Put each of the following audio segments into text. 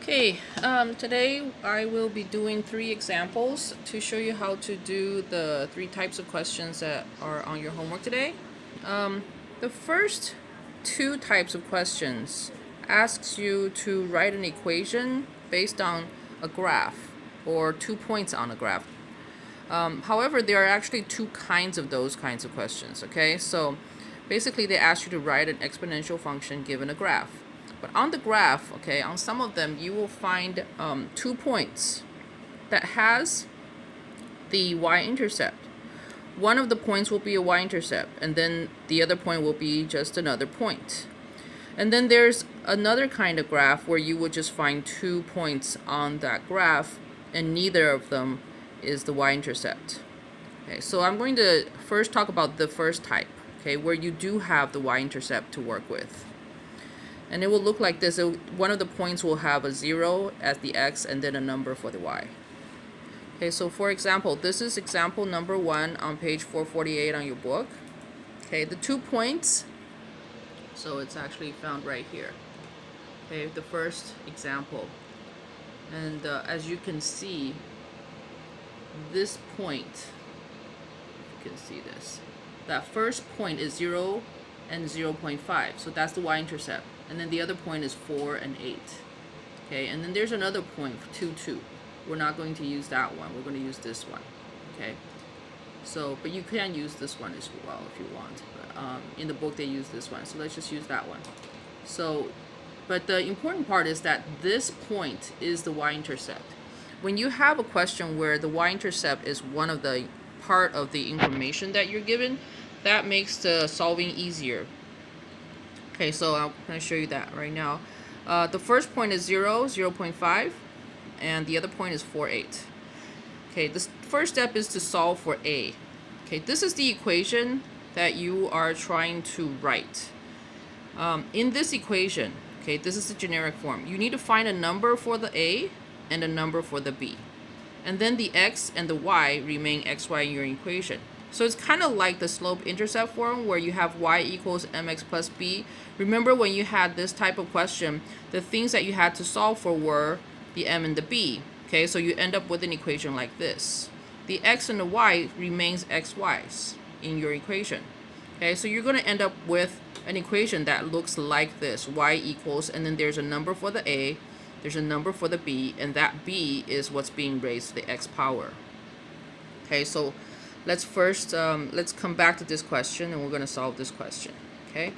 Okay, today I will be doing 3 examples to show you how to do the 3 types of questions that are on your homework today. The first 2 types of questions asks you to write an equation based on a graph or 2 points on a graph. However, there are actually 2 kinds of those kinds of questions, okay? So basically they ask you to write an exponential function given a graph. But on the graph, okay, on some of them, you will find 2 points that has the y-intercept. One of the points will be a y-intercept, and then the other point will be just another point. And then there's another kind of graph where you would just find 2 points on that graph, and neither of them is the y-intercept. Okay, so I'm going to first talk about the first type, okay, where you do have the y-intercept to work with. And it will look like this. One of the points will have a 0 as the x and then a number for the y. Okay, so for example, this is example number 1 on page 448 on your book. Okay, the 2 points, so it's actually found right here. Okay, the first example. And as you can see, this point, you can see this. That first point is 0 and 0.5, so that's the y-intercept. And then the other point is 4 and 8. Okay, and then there's another point, 2, 2. We're not going to use that one. We're going to use this one. Okay, so, but you can use this one as well if you want. But, in the book they use this one, so let's just use that one. So, but the important part is that this point is the y-intercept. When you have a question where the y-intercept is one of the part of the information that you're given, that makes the solving easier. Okay, so I'm going to show you that right now. The first point is 0, 0.5, and the other point is 4, 8. Okay, the first step is to solve for a. Okay, this is the equation that you are trying to write. In this equation, okay, this is the generic form. You need to find a number for the a and a number for the b. And then the x and the y remain xy in your equation. So it's kind of like the slope-intercept form where you have y equals mx plus b. Remember when you had this type of question, the things that you had to solve for were the m and the b. Okay, so you end up with an equation like this. The x and the y remains xy's in your equation. Okay, so you're going to end up with an equation that looks like this. Y equals, and then there's a number for the a, there's a number for the b, and that b is what's being raised to the x power. Okay, so let's first, let's come back to this question, and we're going to solve this question. Okay,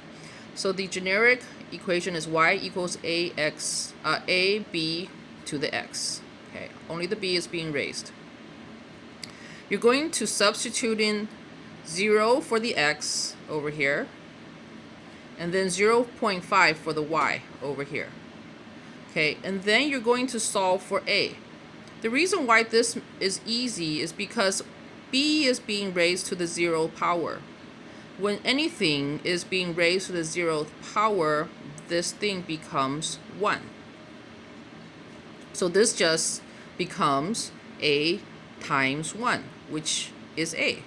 so the generic equation is y equals ab to the x. Okay, only the b is being raised. You're going to substitute in 0 for the x over here, and then 0.5 for the y over here. Okay, and then you're going to solve for a. The reason why this is easy is because b is being raised to the 0th power. When anything is being raised to the 0th power, this thing becomes 1. So this just becomes a times 1, which is a.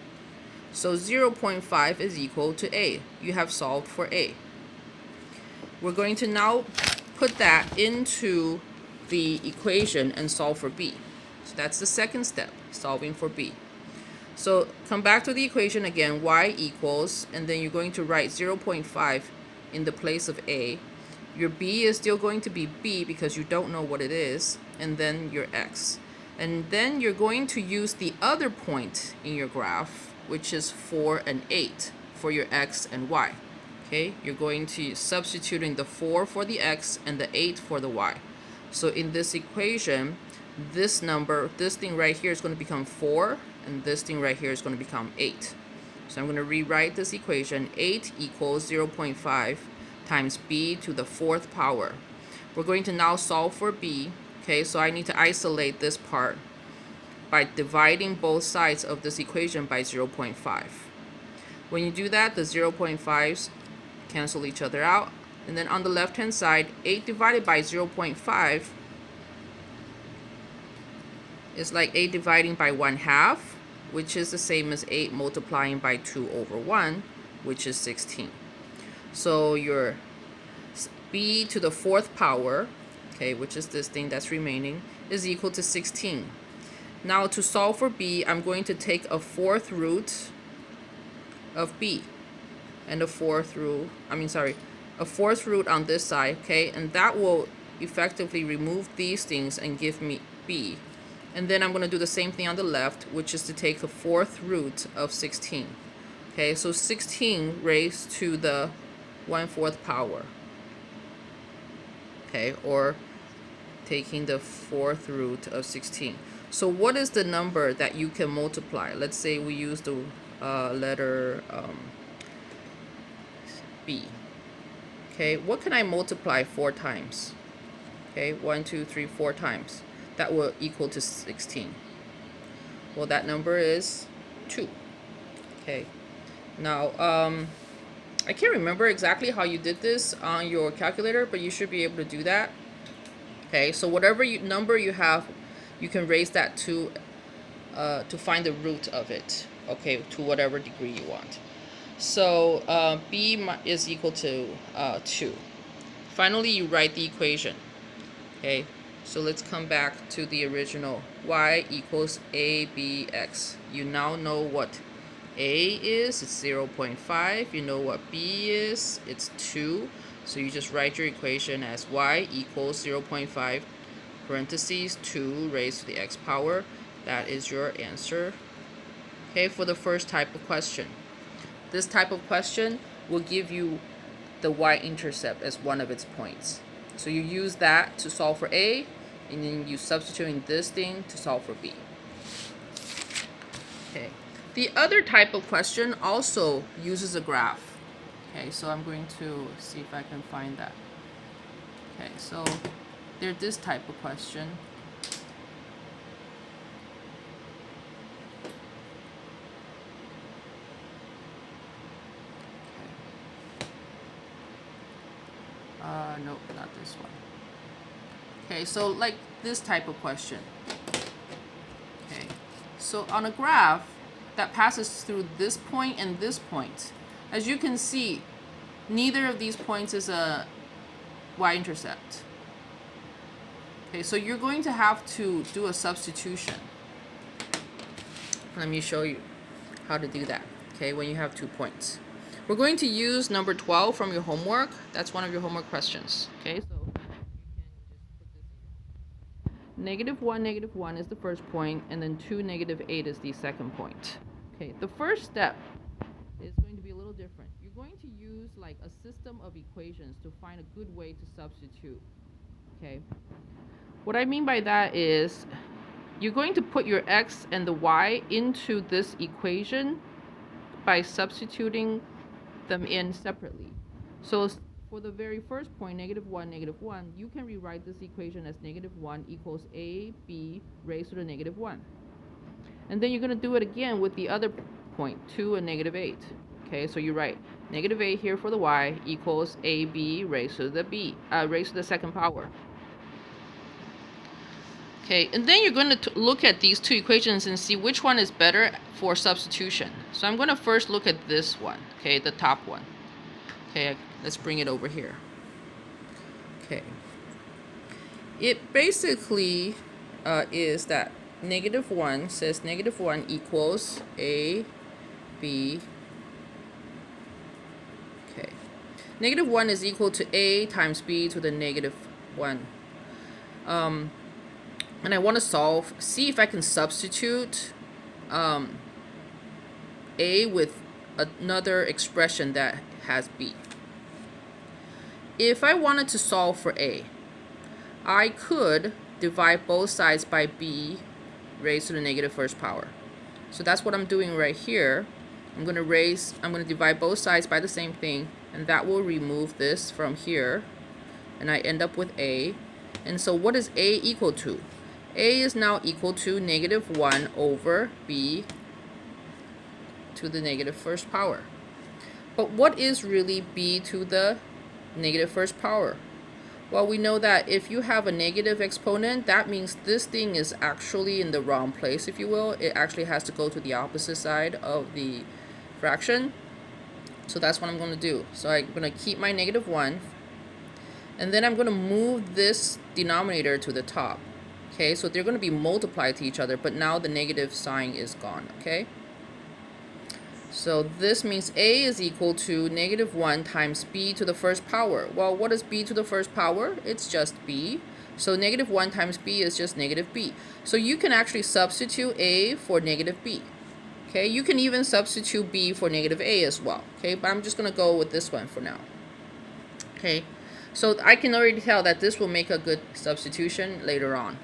So 0.5 is equal to a. You have solved for a. We're going to now put that into the equation and solve for b. So that's the second step, solving for b. So come back to the equation again, y equals, and then you're going to write 0.5 in the place of a. Your b is still going to be b because you don't know what it is, and then your x. And then you're going to use the other point in your graph, which is 4 and 8 for your x and y. Okay, you're going to substitute in the 4 for the x and the 8 for the y. So in this equation, this number, this thing right here is going to become 4, and this thing right here is going to become 8. So I'm going to rewrite this equation. 8 equals 0.5 times b to the 4th power. We're going to now solve for b. Okay, so I need to isolate this part by dividing both sides of this equation by 0.5. When you do that, the 0.5s cancel each other out. And then on the left-hand side, 8 divided by 0.5 is like 8 dividing by 1/2, which is the same as 8 multiplying by 2 over 1, which is 16. So your b to the 4th power, okay, which is this thing that's remaining, is equal to 16. Now to solve for b, I'm going to take a fourth root of b and a fourth root on this side, okay, and that will effectively remove these things and give me b. And then I'm going to do the same thing on the left, which is to take the fourth root of 16. Okay, so 16 raised to the 1/4 power. Okay, or taking the fourth root of 16. So what is the number that you can multiply? Let's say we use the letter B. Okay, what can I multiply 4 times? Okay, 1, 2, 3, 4 times. That will equal to 16. Well, that number is 2. Okay, now I can't remember exactly how you did this on your calculator, but you should be able to do that. Okay, so whatever number you have, you can raise that to find the root of it. Okay, to whatever degree you want. So b is equal to 2. Finally, you write the equation. Okay, so let's come back to the original. Y equals abx. You now know what a is, it's 0.5. You know what b is, it's 2. So you just write your equation as y equals 0.5 parentheses 2 raised to the x power. That is your answer. Okay, for the first type of question. This type of question will give you the y-intercept as one of its points. So you use that to solve for A, and then you substitute in this thing to solve for B. Okay. The other type of question also uses a graph. Okay, so I'm going to see if I can find that. Okay, so there's this type of question. Nope, not this one. Okay, so like this type of question. Okay, so on a graph that passes through this point and this point, as you can see, neither of these points is a y-intercept. Okay, so you're going to have to do a substitution. Let me show you how to do that, okay, when you have 2 points. We're going to use number 12 from your homework. That's one of your homework questions. Okay, so you can just put this in. -1 is the first point, and then 2, -8 is the second point. Okay, the first step is going to be a little different. You're going to use like a system of equations to find a good way to substitute. Okay, what I mean by that is you're going to put your x and the y into this equation by substituting them in separately. So for the very first point, -1, you can rewrite this equation as -1 equals ab raised to the -1. And then you're going to do it again with the other point, 2 and -8. Okay, so you write -8 here for the y equals ab raised to the second power. Okay, and then you're going to look at these 2 equations and see which one is better for substitution. So I'm going to first look at this one, okay, the top one. Okay, let's bring it over here. Okay. It basically is that -1 says -1 equals a, b. Okay. -1 is equal to a times b to the -1. And I want to see if I can substitute a with another expression that has b. If I wanted to solve for a, I could divide both sides by b raised to the -1st power. So that's what I'm doing right here. I'm going to divide both sides by the same thing, and that will remove this from here, and I end up with a. And so what is a equal to? A is now equal to -1 over b to the -1st power. But what is really b to the -1st power? Well, we know that if you have a negative exponent, that means this thing is actually in the wrong place, if you will. It actually has to go to the opposite side of the fraction. So that's what I'm going to do. So I'm going to keep my -1, And then I'm going to move this denominator to the top. Okay, so they're going to be multiplied to each other, but now the negative sign is gone. Okay, so this means a is equal to -1 times b to the first power. Well, what is b to the first power? It's just b. So -1 times b is just -b. So you can actually substitute a for -b. Okay, you can even substitute b for -a as well. Okay, but I'm just going to go with this one for now. Okay, so I can already tell that this will make a good substitution later on.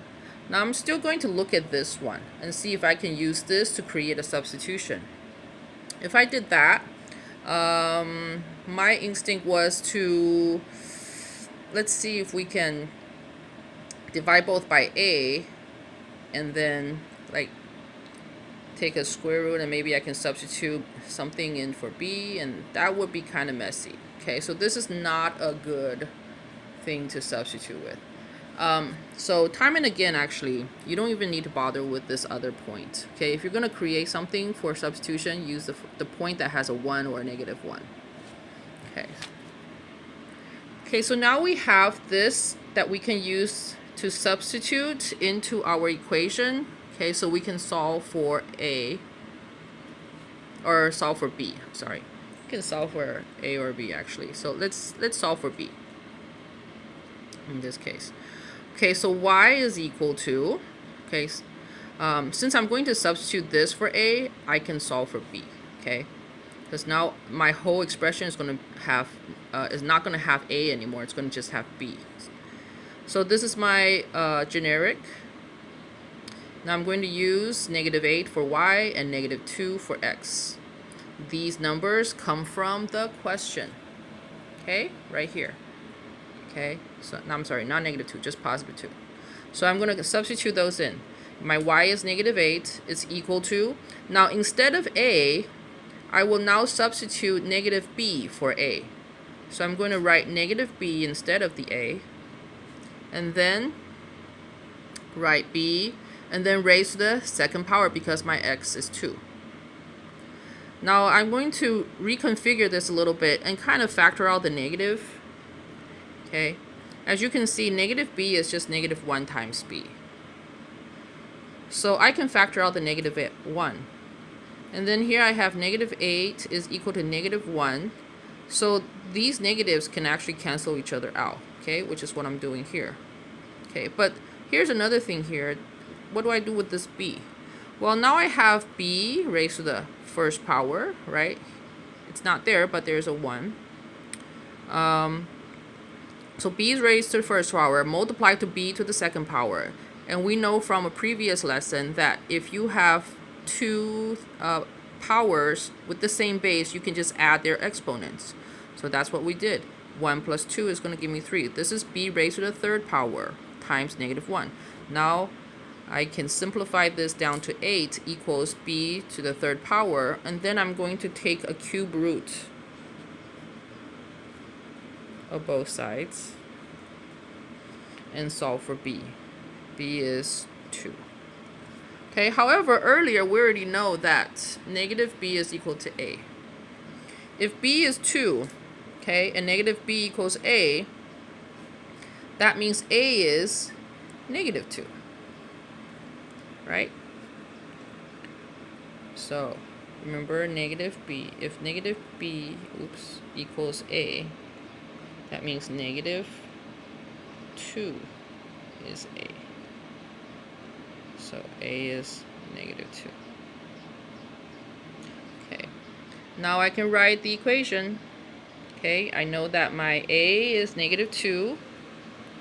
Now I'm still going to look at this one and see if I can use this to create a substitution. If I did that, my instinct was to, let's see if we can divide both by a and then like take a square root, and maybe I can substitute something in for b, and that would be kind of messy. Okay, so this is not a good thing to substitute with. So time and again, actually, you don't even need to bother with this other point. Okay, if you're going to create something for substitution, use the point that has a 1 or a -1. Okay. Okay, so now we have this that we can use to substitute into our equation. Okay, so we can solve for a, or solve for b, sorry. We can solve for a or b actually. So let's solve for b in this case. Okay, so y is equal to, okay, since I'm going to substitute this for a, I can solve for b, okay? Because now my whole expression is going to have, is not going to have a anymore. It's going to just have b. So this is my generic. Now I'm going to use -8 for y and -2 for x. These numbers come from the question, okay, right here. Okay, so no, I'm sorry, not -2, just +2. So I'm going to substitute those in. My y is -8. It's equal to, now instead of a, I will now substitute -b for a. So I'm going to write -b instead of the a, and then write b, and then raise to the second power because my x is 2. Now I'm going to reconfigure this a little bit and kind of factor out the negative. Okay, as you can see, -b is just -1 times b. So I can factor out the -1. And then here I have -8 is equal to -1. So these negatives can actually cancel each other out, okay, which is what I'm doing here. Okay, but here's another thing here. What do I do with this b? Well, now I have b raised to the first power, right? It's not there, but there's a 1. So b is raised to the first power, multiplied to b to the second power. And we know from a previous lesson that if you have two powers with the same base, you can just add their exponents. So that's what we did. 1 plus 2 is going to give me 3. This is b raised to the third power times -1. Now I can simplify this down to 8 equals b to the third power, and then I'm going to take a cube root of both sides and solve for b. b is 2. Okay, however, earlier we already know that -b is equal to a. If b is 2, okay, and -b equals a, that means a is -2. Right? So remember, -b, if -b equals a, that means -2 is a. So a is -2. Okay, now I can write the equation. Okay, I know that my a is -2,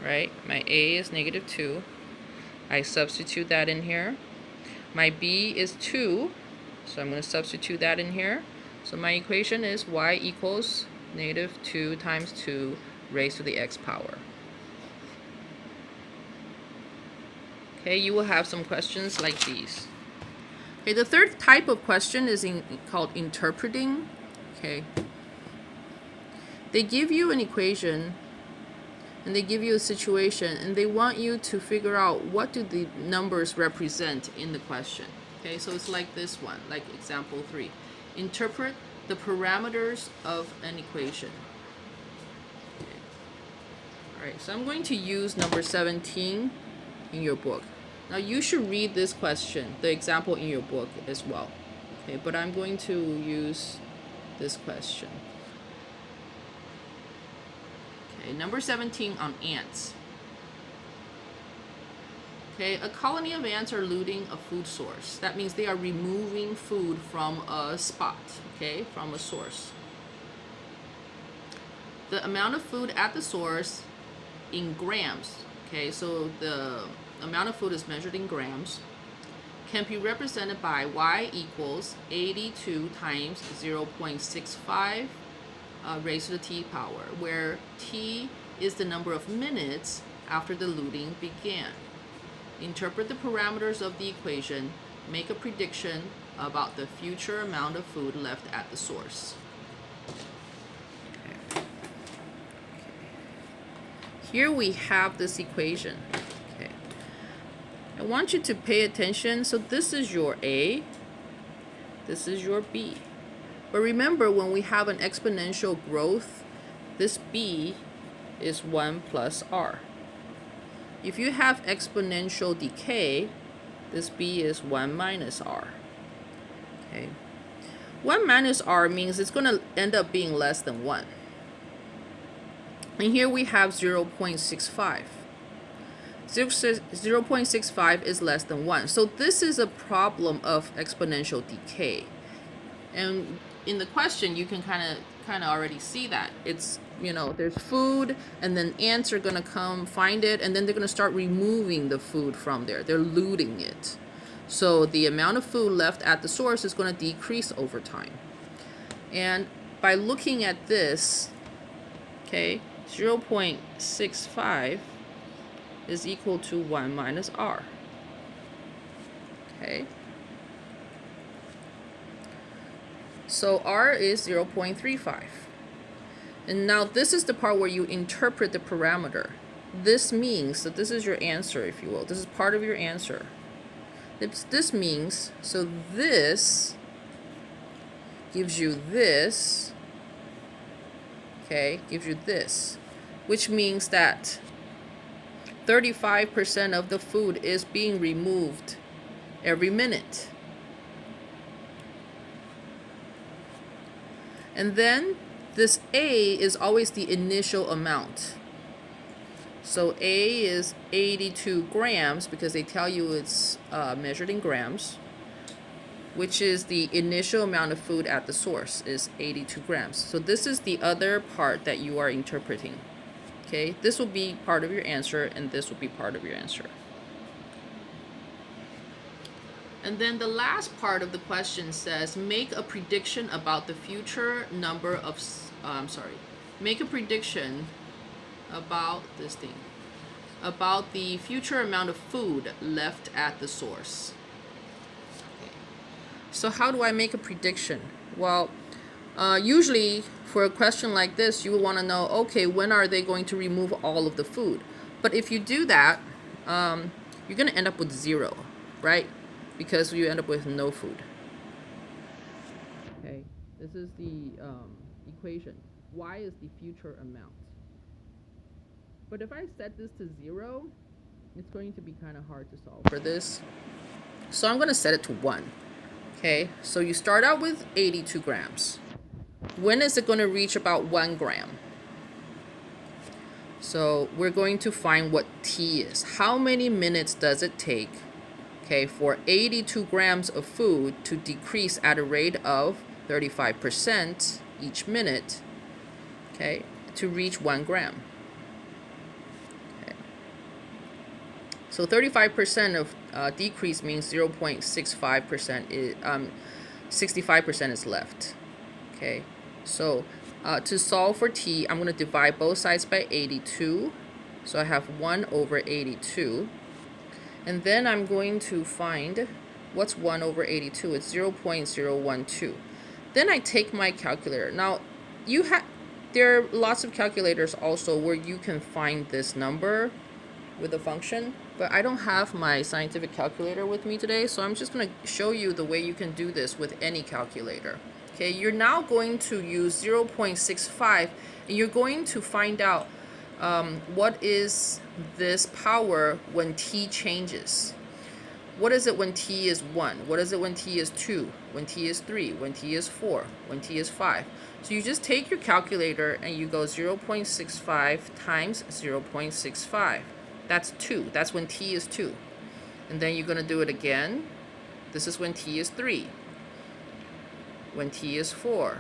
right? My a is -2. I substitute that in here. My b is 2, so I'm going to substitute that in here. So my equation is y equals -2 times 2 raised to the x power. Okay, you will have some questions like these. Okay, the third type of question is called interpreting. Okay, they give you an equation and they give you a situation, and they want you to figure out what do the numbers represent in the question. Okay, so it's like this one, like example 3. Interpret the parameters of an equation. Okay. Alright, so I'm going to use number 17 in your book. Now you should read this question, the example in your book as well. Okay, but I'm going to use this question. Okay, number 17 on ants. Okay, a colony of ants are looting a food source. That means they are removing food from a spot, okay, from a source. The amount of food at the source in grams, okay, so the amount of food is measured in grams, can be represented by y equals 82 times 0.65 raised to the t power, where t is the number of minutes after the looting began. Interpret the parameters of the equation, make a prediction about the future amount of food left at the source. Here we have this equation. Okay. I want you to pay attention. So this is your A, this is your B. But remember, when we have an exponential growth, this B is 1 plus R. If you have exponential decay, this B is 1 minus R. Okay. 1 minus R means it's going to end up being less than 1. And here we have 0.65. 0.65 is less than 1. So this is a problem of exponential decay. And in the question, you can kind of already see that. It's, you know, there's food, and then ants are going to come find it, and then they're going to start removing the food from there. They're looting it. So the amount of food left at the source is going to decrease over time. And by looking at this, okay, 0.65 is equal to 1 minus R. Okay. So R is 0.35. And now this is the part where you interpret the parameter. This means that this is your answer, if you will. This is part of your answer. This means, so this gives you this, okay, gives you this, which means that 35% of the food is being removed every minute. And then this A is always the initial amount. So A is 82 grams because they tell you it's measured in grams, which is the initial amount of food at the source is 82 grams. So this is the other part that you are interpreting. Okay, this will be part of your answer, and this will be part of your answer. And then the last part of the question says, make a prediction about the future number of, make a prediction about this thing, about the future amount of food left at the source. Okay. So how do I make a prediction? Well, usually for a question like this, you will want to know, okay, when are they going to remove all of the food? But if you do that, you're going to end up with 0, right? Because you end up with no food. Okay, this is the equation. Y is the future amount. But if I set this to 0, it's going to be kind of hard to solve for this. So I'm going to set it to 1. Okay, so you start out with 82 grams. When is it going to reach about 1 gram? So we're going to find what T is. How many minutes does it take, okay, for 82 grams of food to decrease at a rate of 35% each minute, okay, to reach 1 gram? Okay. So 35% of decrease means 0.65% is 65% is left. Okay, so to solve for T, I'm going to divide both sides by 82. So I have 1 over 82. And then I'm going to find what's 1 over 82. It's 0.012. Then I take my calculator. Now, there are lots of calculators also where you can find this number with a function, but I don't have my scientific calculator with me today, so I'm just going to show you the way you can do this with any calculator. Okay, you're now going to use 0.65, and you're going to find out What is this power when t changes? What is it when t is 1? What is it when t is 2? When t is 3? When t is 4? When t is 5? So you just take your calculator and you go 0.65 times 0.65. That's 2. That's when t is 2. And then you're going to do it again. This is when t is 3. When t is 4.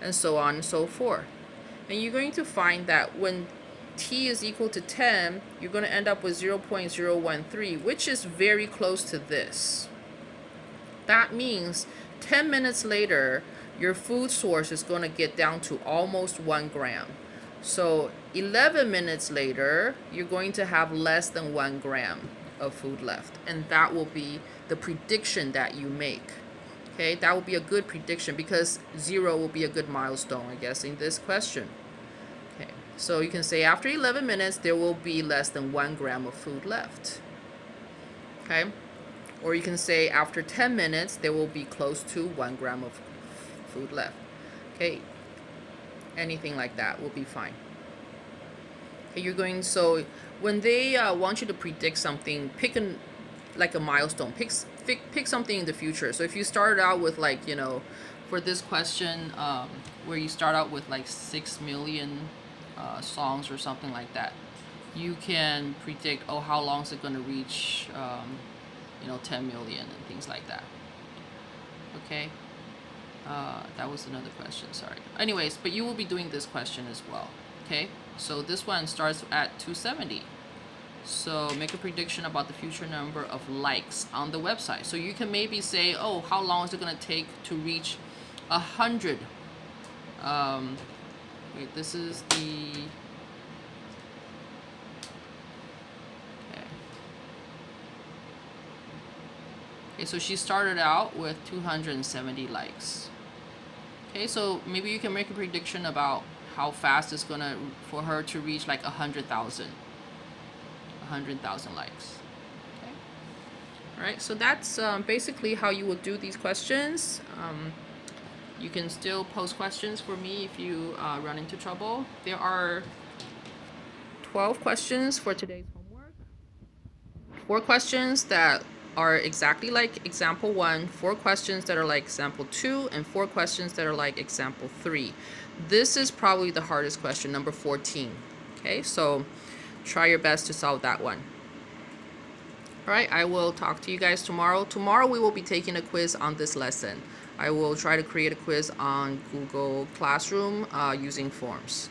And so on and so forth. And you're going to find that when t is equal to 10, you're going to end up with 0.013, which is very close to this. That means 10 minutes later, your food source is going to get down to almost 1 gram. So 11 minutes later, you're going to have less than 1 gram of food left. And that will be the prediction that you make. Okay, that will be a good prediction because 0 will be a good milestone, I guess, in this question. Okay, so you can say after 11 minutes, there will be less than 1 gram of food left. Okay, or you can say after 10 minutes, there will be close to 1 gram of food left. Okay, anything like that will be fine. Okay, you're going, so when they want you to predict something, pick like a milestone, pick something in the future. So if you started out with, like, you know, for this question, where you start out with like 6 million songs or something like that, you can predict, oh, how long is it going to reach, you know, 10 million and things like that. Okay, that was another question, sorry. Anyways, but you will be doing this question as well. Okay, so this one starts at 270. So make a prediction about the future number of likes on the website. So you can maybe say, oh, how long is it going to take to reach 100? Wait, this is the... Okay, so she started out with 270 likes. Okay, so maybe you can make a prediction about how fast it's gonna for her to reach like 100,000 likes. Okay, all right, so that's basically how you would do these questions. You can still post questions for me if you run into trouble. There are 12 questions for today's homework. 4 questions that are exactly like example 1, 4 questions that are like example 2, and 4 questions that are like example 3. This is probably the hardest question, number 14. Okay, so try your best to solve that one. All right, I will talk to you guys tomorrow. Tomorrow we will be taking a quiz on this lesson. I will try to create a quiz on Google Classroom using forms.